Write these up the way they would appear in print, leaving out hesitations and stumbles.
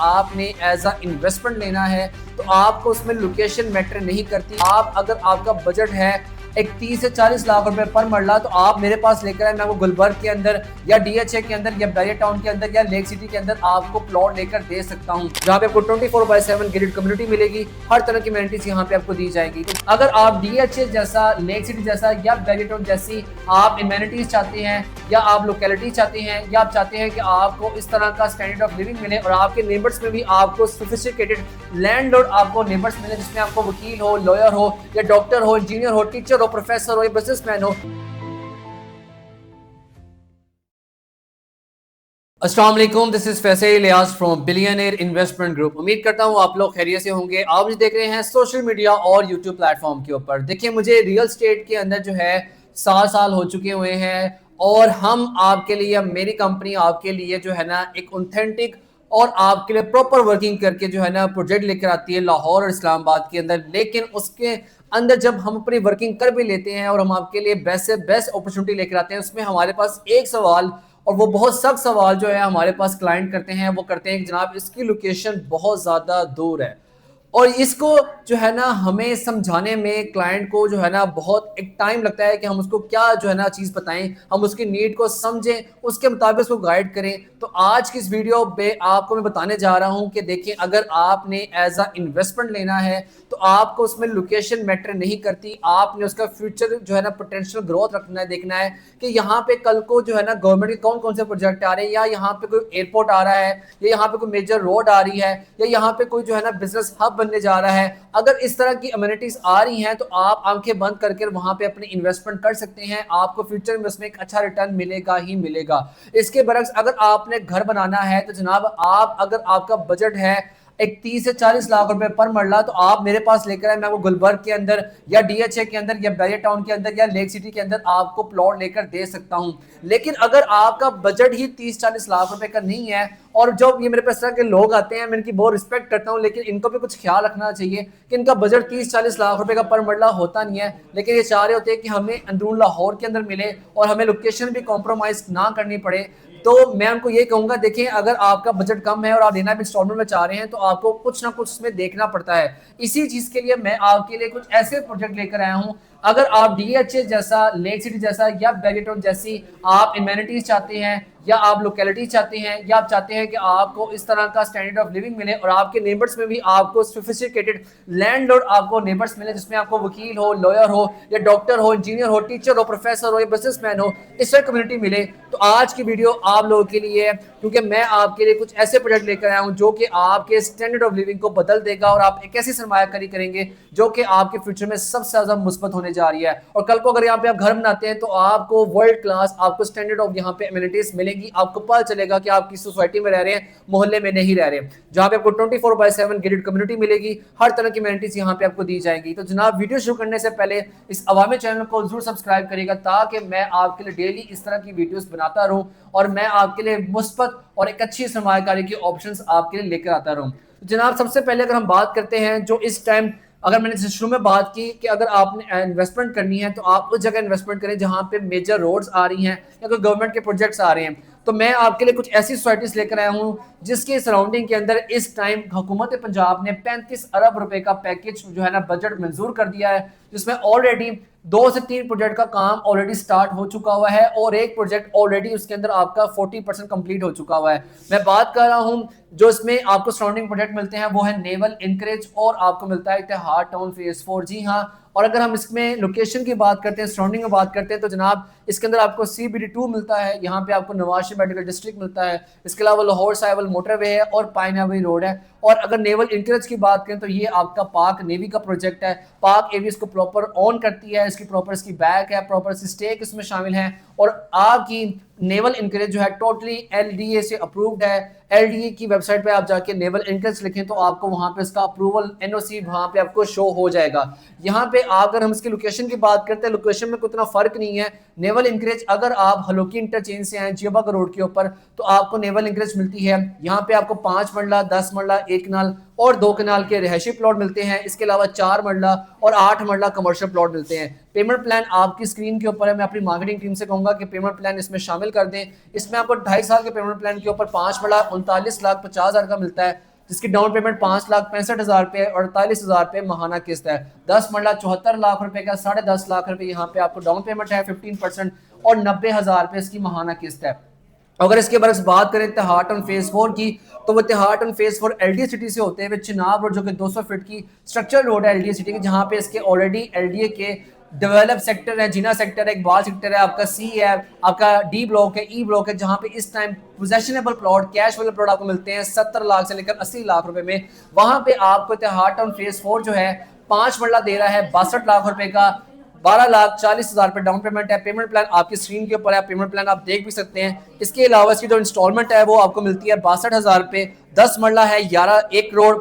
आपने as a investment लेना है तो आपको उसमें लोकेशन मैटर नहीं करती। आप अगर आपका बजट है एक 30 से 40 लाख रुपए पर मरला तो आप मेरे पास लेकर आए, मैं आपको गुलबर्ग के अंदर या डीएचए के अंदर या बैरियर टाउन के अंदर या लेक सिटी के अंदर आपको प्लॉट लेकर दे सकता हूं, जहां पे आपको 24/7 गेटेड कम्युनिटी मिलेगी। हर तरह की एमेनिटीज यहां पे आपको दी जाएगी। तो अगर आप डीएचए जैसा, लेक सिटी जैसा या बैरियर टाउन जैसी आप एमेनिटीज चाहते हैं या आप लोकेलिटी चाहते हैं या आप चाहते हैं कि आपको इस तरह का स्टैंडर्ड ऑफ लिविंग मिले और आपके नेबर्स में भी आपको सोफिस्टिकेटेड लैंडलॉर्ड आपको नेबर्स मिले, जिसमें आपको वकील हो, लॉयर हो या डॉक्टर हो, इंजीनियर हो, टीचर हो, प्रोफेसर हो या बिजनेसमैन हो। अस्सलाम वालेकुम, this is Faisal Ilyas from billionaire investment group. उम्मीद करता हूँ आप लोग खैरियत से होंगे। आप मुझे देख रहे हैं सोशल मीडिया और यूट्यूब प्लेटफॉर्म के ऊपर। देखिए, मुझे रियल स्टेट के अंदर जो है 7 साल हो चुके हुए हैं और हम आपके लिए, मेरी कंपनी आपके लिए जो है ना एक ऑथेंटिक और आपके लिए प्रॉपर वर्किंग करके जो है ना प्रोजेक्ट लेकर आती है लाहौर और इस्लामाबाद के अंदर। लेकिन उसके अंदर जब हम अपनी वर्किंग कर भी लेते हैं और हम आपके लिए बेस्ट से बेस्ट अपॉर्चुनिटी लेकर आते हैं, उसमें हमारे पास एक सवाल, और वो बहुत सख्त सवाल जो है हमारे पास क्लाइंट करते हैं, वो करते हैं कि जनाब इसकी लोकेशन बहुत ज़्यादा दूर है। और इसको जो है ना हमें समझाने में क्लाइंट को जो है ना बहुत एक टाइम लगता है कि हम उसको क्या जो है ना चीज़ बताएं, हम उसकी नीड को समझें, उसके मुताबिक उसको गाइड करें। तो आज की इस वीडियो पे आपको मैं बताने जा रहा हूं कि देखिए, अगर आपने एज अ इन्वेस्टमेंट लेना है तो आपको उसमें लोकेशन मैटर नहीं करती। आपने उसका फ्यूचर जो है ना पोटेंशियल ग्रोथ रखना है, देखना है कि यहाँ पे कल को जो है ना गवर्नमेंट के कौन कौन से प्रोजेक्ट आ रहे हैं, या यहाँ पे कोई एयरपोर्ट आ रहा है, या यहाँ पे कोई मेजर रोड आ रही है, या यहाँ पे कोई जो है ना बिजनेस हब बनने जा रहा है। अगर इस तरह की अमेनिटीज आ रही हैं तो आप आंखें बंद करके वहां पे अपनी इन्वेस्टमेंट कर सकते हैं। आपको फ्यूचर में उसमें एक अच्छा रिटर्न मिलेगा ही मिलेगा। इसके बरक्स अगर आपने घर बनाना है तो जनाब, आप अगर आपका बजट है एक 30 से 40 लाख रुपए पर मरला तो आप मेरे पास लेकर आए, मैं आपको गुलबर्ग के अंदर या डीएचए के अंदर या बैरियर टाउन के अंदर या लेक सिटी के अंदर आपको प्लॉट लेकर दे सकता हूं। लेकिन अगर आपका बजट ही 30-40 लाख रुपए का नहीं है, और जब ये मेरे पास तरह के लोग आते हैं, मैं इनकी बहुत रिस्पेक्ट करता हूं, लेकिन इनको भी कुछ ख्याल रखना चाहिए कि इनका बजट 30-40 लाख रुपए का पर मरला होता नहीं है, लेकिन ये चाह रहे होते हैं कि हमें अंदरून लाहौर के अंदर मिले और हमें लोकेशन भी कॉम्प्रोमाइज ना करनी पड़े। तो मैं उनको ये कहूंगा, देखिए, अगर आपका बजट कम है और आप लेना भी इंस्टॉलमेंट में चाह रहे हैं तो आपको कुछ ना कुछ उसमें देखना पड़ता है। इसी चीज के लिए मैं आपके लिए कुछ ऐसे प्रोजेक्ट लेकर आया हूं। अगर आप डीएचए जैसा, लेक सिटी जैसा या बैरियर टाउन जैसी आप एमेनिटीज चाहते हैं या आप लोकेलिटी चाहते हैं या आप चाहते हैं कि आपको इस तरह का स्टैंडर्ड ऑफ लिविंग मिले और आपके नेबर्स में भी आपको सोफिस्टिकेटेड लैंडलॉर्ड आपको नेबर्स मिले, जिसमें आपको वकील हो, लॉयर हो या डॉक्टर हो, इंजीनियर हो, टीचर हो, प्रोफेसर हो या बिजनेसमैन हो, इस तरह कम्युनिटी मिले, तो आज की वीडियो आप लोगों के लिए है। क्योंकि मैं आपके लिए कुछ ऐसे प्रोजेक्ट लेकर आया हूं जो कि आपके स्टैंडर्ड ऑफ लिविंग को बदल देगा और आप एक ऐसी सरमायाकारी करेंगे जो कि आपके फ्यूचर में सबसे ज्यादा मुस्बत होने जा रही है। और कल को अगर यहाँ पे आप घर बनाते हैं तो आपको वर्ल्ड क्लास, आपको स्टैंडर्ड ऑफ यहाँ पे एमिनिटीज मिलेंगी। आपको पता चलेगा कि आप किस सोसाइटी में रह रहे हैं, मोहल्ले में नहीं रह रहे, जहाँ पे आपको 24/7 गेटेड कम्युनिटी मिलेगी। हर तरह की एमिनिटीज यहाँ पे आपको दी जाएंगी। तो जनाब, वीडियो शुरू करने से पहले इस अवामी चैनल को जरूर सब्सक्राइब करिएगा, ताकि मैं आपके लिए डेली इस तरह की वीडियोस बनाता रहूं और मैं आपके लिए मुस्बत और एक अच्छी सरमायाकारी की ऑप्शंस आपके लिए लेकर आता रहूं। तो जनाब, सबसे पहले अगर हम बात करते हैं, जो इस टाइम, अगर मैंने शुरू में बात की कि अगर आपने इन्वेस्टमेंट करनी है तो आप उस जगह इन्वेस्टमेंट करें जहां पे मेजर रोड्स आ रही हैं या कोई गवर्नमेंट के प्रोजेक्ट्स आ रहे हैं। तो मैं आपके लिए कुछ ऐसी सोसाइटीज लेकर आया हूं जिसके सराउंडिंग के अंदर इस टाइम हुकूमत पंजाब ने 35 अरब रुपए का पैकेज जो है ना बजट मंजूर कर दिया है, जिसमें ऑलरेडी 2 से 3 प्रोजेक्ट का काम ऑलरेडी स्टार्ट हो चुका हुआ है और एक प्रोजेक्ट ऑलरेडी उसके अंदर आपका 40% कंप्लीट हो चुका हुआ है। मैं बात कर रहा हूं, जो इसमें आपको सराउंडिंग प्रोजेक्ट मिलते हैं वो है नेवल एनकरेज और आपको मिलता है इतिहाद टाउन फेज 4। जी हाँ, और अगर हम इसमें लोकेशन की बात करते हैं, सराउंडिंग में बात करते हैं, तो जनाब इसके अंदर आपको CBD2 मिलता है, यहाँ पे आपको नवाज शरीफ मेडिकल डिस्ट्रिक्ट मिलता है, इसके अलावा लाहौर साहिवाल मोटरवे है और पाइनावी रोड है। और अगर नेवल इंकरेज की बात करें तो ये आपका पाक नेवी का प्रोजेक्ट है। पाक एवी इसको प्रॉपर ऑन करती है, इसकी प्रॉपर इसकी बैक है, प्रॉपर इसकी स्टेक इसमें शामिल है। और आपकी नेवल इंकरेज जो है टोटली LDA से अप्रूव्ड है। LDA की वेबसाइट पे आप जाके नेवल इंकरेज लिखें तो आपको वहां पे इसका अप्रूवल NOC वहां पे आपको शो हो जाएगा। यहाँ पे अगर हम इसकी लोकेशन की बात करते हैं, लोकेशन में उतना फर्क नहीं है। नेवल इंकरेज, अगर आप हलोकी इंटरचेंज से आए जियाबाग रोड के ऊपर, तो आपको नेवल इंकरेज मिलती है। यहाँ पे आपको 5 मरला, 10 मरला, 1 कनाल और 2 कनाल के रिहायशी प्लॉट मिलते हैं। इसके अलावा 4 मरला और 8 मरला कमर्शियल प्लॉट मिलते हैं। पेमेंट प्लान आपकी स्क्रीन के ऊपर है। मैं अपनी मार्केटिंग टीम से कहूंगा कि पेमेंट प्लान इसमें शामिल कर दें। इसमें आपको 2.5 साल के पेमेंट प्लान के ऊपर 5 मरला 39,50,000 का मिलता है। जिसकी डाउन पेमेंट 5,65,000 रुपये और 48,000 रुपये महाना किस्त है। 10 मरला 74 लाख रुपए का 10.5 लाख रुपए यहाँ पे आपको डाउन पेमेंट है 15% और 90,000 रुपये इसकी महाना किस्त है। अगर इसके बरस बात करें तिहाटन फेज 4 की, तो वो तिहाटन फेज 4 एलडीए सिटी से होते हुए चिनाब रोड जो कि 200 फीट की स्ट्रक्चर रोड है एलडीए सिटी की, जहाँ पे इसके ऑलरेडी एलडीए के डेवलप सेक्टर है, जीना सेक्टर है, इकबाल सेक्टर है, आपका सी है, आपका डी ब्लॉक है, ई ब्लॉक है, जहाँ पे इस टाइम पोजेशनेबल प्लॉट कैश वाले प्लॉट आपको मिलते हैं 70 लाख से लेकर 80 लाख रुपए में। वहां पे आपको तिहाटन फेज 4 जो है 5 मरला दे रहा है 62 लाख रुपए का, 12,40,000 रुपए डाउन पेमेंट है। पेमेंट प्लान आपकी स्क्रीन के ऊपर है, पेमेंट प्लान आप देख भी सकते हैं। इसके अलावा इसकी जो इंस्टॉलमेंट है वो आपको मिलती है 62,000 रुपए। 10 मरला है 1 करोड़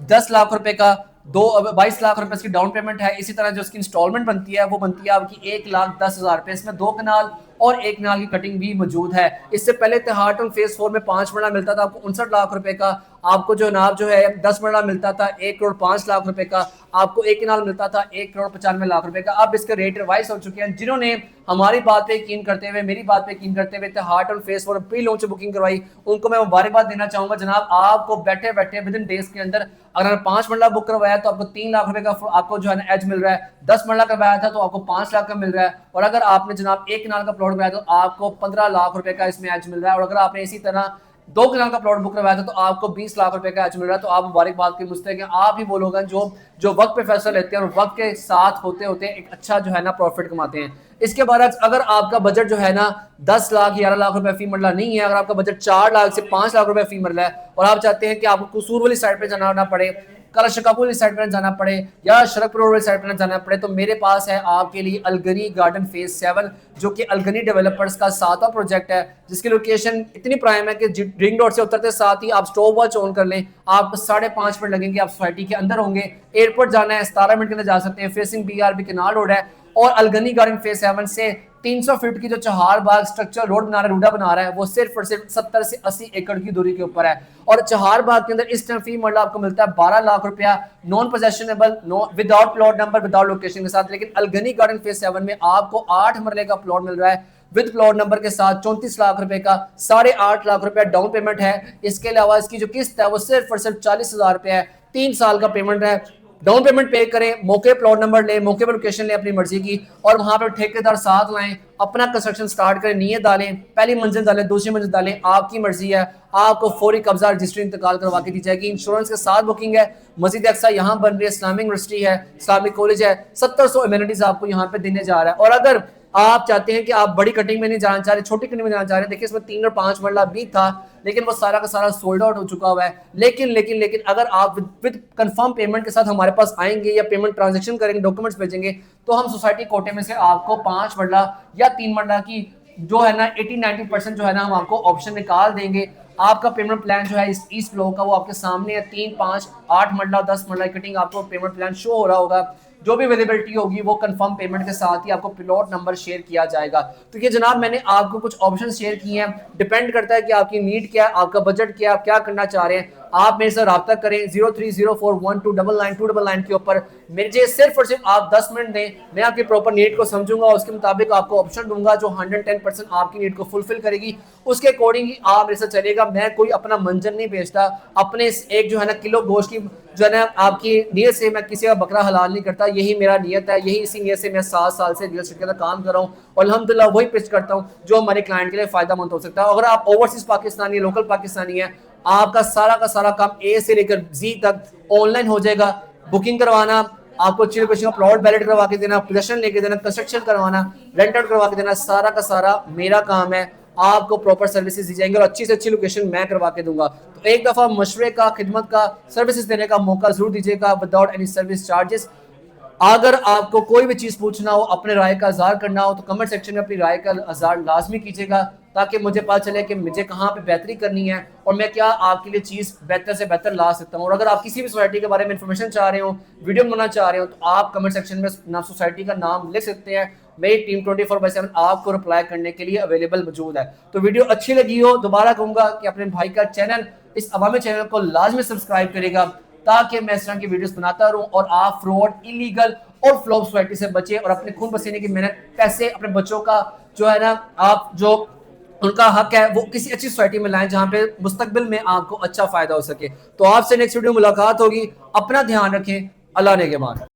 10 लाख रुपए का, 22 लाख रुपए इसकी डाउन पेमेंट है। इसी तरह जो इसकी इंस्टॉलमेंट बनती है वो बनती है आपकी 1,10,000 रुपए। इसमें 2 कनाल और 1 कनाल की कटिंग भी मौजूद है। इससे पहले तिहाटन फेज 4 में 5 मरला मिलता था आपको 59 लाख रुपए का, आपको जो नाब जो है 10 मरला मिलता था 1 करोड़ 5 लाख रुपए का, आपको 1 कनाल मिलता था 1 करोड़ 95 लाख रुपए का। अब इसके रेट रिवाइज हो चुके हैं। जिन्होंने हमारी बात पे यकीन करते हुए, मेरी बात पे यकीन करते हुए तिहाटन फेज 4 प्री लॉन्च बुकिंग करवाई, उनको मैं मुबारकबाद देना चाहूंगा। जनाब आपको बैठे बैठे विद इन डेज के अंदर अगर 5 मरला बुक करवाया तो आपको 3 लाख रुपए का आपको जो है ना एज मिल रहा है। 10 मरला करवाया था तो आपको 5 लाख का मिल रहा है, और अगर आपने जनाब 1 कनाल का प्लॉट कराया तो आपको 15 लाख रुपए का इसमें एज मिल रहा है, और अगर आपने इसी तरह 2 कनाल का प्लॉट बुक करवाया था तो आपको 20 लाख रुपए का एज मिल रहा है। तो आप मुबारकबाद के मुस्तहिक हैं। आप ही वो लोग हैं जो वक्त पे फैसला लेते हैं और वक्त के साथ होते होते एक अच्छा जो है ना प्रॉफिट कमाते हैं। इसके बाद अगर आपका बजट जो है ना 10 लाख 11 लाख रुपए फी मरला नहीं है, अगर आपका बजट 4 लाख से 5 लाख रुपए फी मरला है और आप चाहते हैं कि आपको कसूर वाली साइड पे जाना ना पड़े, कल शिकापुर वाली साइड पर जाना पड़े या शरकपुर वाली साइड पर जाना पड़े, तो मेरे पास है आपके लिए अलगनी गार्डन फेज 7 जो कि अलगनी डेवलपर्स का 7वां प्रोजेक्ट है, जिसकी लोकेशन इतनी प्राइम है कि रिंग रोड से उतरते साथ ही आप स्टॉप वॉच ऑन कर लें, आपको 5.5 मिनट लगेंगे, आप सोसाइटी के अंदर होंगे। एयरपोर्ट जाना है 17 मिनट के अंदर जा सकते हैं, फेसिंग BRB केनाल रोड है। और अलगनी गार्डन फेज 7 से 300 फीट की जो चहार बाग स्ट्रक्चर रोड बना रहा है, रूडा बना रहा है, वो सिर्फ और सिर्फ 70 से 80 एकड़ की दूरी के ऊपर है। और चहार बाग के अंदर इस टाइम फी मरला आपको मिलता है 12 लाख रुपया non possessionable, without plot number, without location के साथ। लेकिन अलगनी गार्डन फेज 7 में आपको 8 मरले का प्लॉट मिल रहा है विद प्लॉट नंबर के साथ 34 लाख रुपए का, 8.5 लाख रुपया डाउन पेमेंट है। इसके अलावा इसकी जो किस्त है वो सिर्फ और सिर्फ 40,000 रुपया है, 3 साल का पेमेंट है। डाउन पेमेंट पे करें, मौके प्लॉट नंबर लें, मौके पर लोकेशन लें अपनी मर्जी की, और वहां पर ठेकेदार साथ लाएं, अपना कंस्ट्रक्शन स्टार्ट करें, नीयत डालें, पहली मंजिल डालें, दूसरी मंजिल डालें, आपकी मर्जी है। आपको फौरी कब्जा रजिस्ट्री इंतकाल करवा के दी जाएगी। इंश्योरेंस के साथ बुकिंग है। मस्जिद अक्सा यहाँ बन रही है, इस्लामिक यूनिवर्सिटी है, इस्लामिक कॉलेज है, 1700 एमिनिटीज आपको यहाँ पे देने जा रहा है। और अगर आप चाहते हैं कि आप बड़ी कटिंग में नहीं जाना चाह रहे, छोटी कटिंग में जाना चाह रहे हैं, देखिए इसमें 3 और 5 मरला भी था, लेकिन वो सारा का सारा सोल्ड आउट हो चुका हुआ है। लेकिन अगर आप विद कंफर्म पेमेंट के साथ हमारे पास आएंगे या पेमेंट ट्रांजैक्शन करेंगे, डॉक्यूमेंट्स भेजेंगे, तो हम सोसाइटी कोटे में से आपको 5 मरला या 3 मरला की जो है ना 80-90% जो है ना हम आपको ऑप्शन निकाल देंगे। आपका पेमेंट प्लान जो है इस ब्लॉक का वो आपके सामने है, 3, 5, 8 मरला 10 मरला कटिंग आपको पेमेंट प्लान शो हो रहा होगा। जो भी अवेलेबिलिटी होगी वो कंफर्म पेमेंट के साथ ही आपको प्लॉट नंबर शेयर किया जाएगा। तो ये जनाब मैंने आपको कुछ ऑप्शन शेयर किए हैं, डिपेंड करता है कि आपकी नीड क्या है, आपका बजट क्या है, आप क्या करना चाह रहे हैं। आप मेरे से रब्ता करें 0304129999 के ऊपर। मुझे सिर्फ और सिर्फ आप 10 मिनट दें, मैं आपकी प्रॉपर नीड को समझूंगा, उसके मुताबिक आपको ऑप्शन दूंगा जो 110% आपकी नीड को फुलफिल करेगी। उसके अकॉर्डिंग ही आप मेरे से चलेगा। मैं कोई अपना मंजर नहीं बेचता, अपने एक जो है ना किलो गोश्त की जो है ना आपकी नीयत से मैं किसी का बकरा हलाल नहीं करता। यही मेरा नीयत है, यही इसी नीयत से मैं 7 साल से रियल एस्टेट के अंदर काम कर रहा हूँ और अल्हम्दुलिल्लाह वही पिच करता हूँ जो हमारे क्लाइंट के लिए फायदा मंद हो सकता है। अगर आप ओवरसीज पाकिस्तानी, लोकल पाकिस्तानी है, आपका सारा का सारा काम ए से लेकर जी तक ऑनलाइन हो जाएगा। बुकिंग करवाना, आपको अच्छी लोकेशन का प्लॉट बैलेट करवा के देना, पोजेशन लेके देना, कंस्ट्रक्शन करवाना, रेंट आउट करवा के देना, सारा का सारा मेरा काम है। आपको प्रॉपर सर्विसेज दी जाएंगे और अच्छी से अच्छी लोकेशन मैं करवा के दूंगा। तो एक दफा मशवरे का, खिदमत का, सर्विसेज देने का मौका जरूर दीजिएगा विदाउट एनी सर्विस चार्जेस। अगर आपको कोई भी चीज़ पूछना हो, अपने राय का इज़हार करना हो, तो कमेंट सेक्शन में अपनी राय का इज़हार लाजमी कीजिएगा, ताकि मुझे पता चले कि मुझे कहाँ पे बेहतरी करनी है और मैं क्या आपके लिए चीज़ बेहतर से बेहतर ला सकता हूँ। और अगर आप किसी भी सोसाइटी के बारे में इन्फॉर्मेशन चाह रहे हो, वीडियो बनाना चाह रहे हो, तो आप कमेंट सेक्शन में नाम सोसाइटी का नाम लिख सकते हैं। मेरी टीम 24/7 आपको रिप्लाई करने के लिए अवेलेबल मौजूद है। तो वीडियो अच्छी लगी हो, दोबारा कहूँगा कि अपने भाई का चैनल, इस अवामी चैनल को लाजमी सब्सक्राइब करेगा, ताकि मैं इस तरह की वीडियोस बनाता रहूं और आप फ्रॉड, इलीगल और फ्लॉप सोसाइटी से बचे और अपने खून पसीने की मेहनत पैसे अपने बच्चों का जो है ना आप जो उनका हक है वो किसी अच्छी सोसाइटी में लाएं जहां पे मुस्तकबिल में आपको अच्छा फायदा हो सके। तो आपसे नेक्स्ट वीडियो मुलाकात होगी। अपना ध्यान रखें। अल्लाह ने के बाद।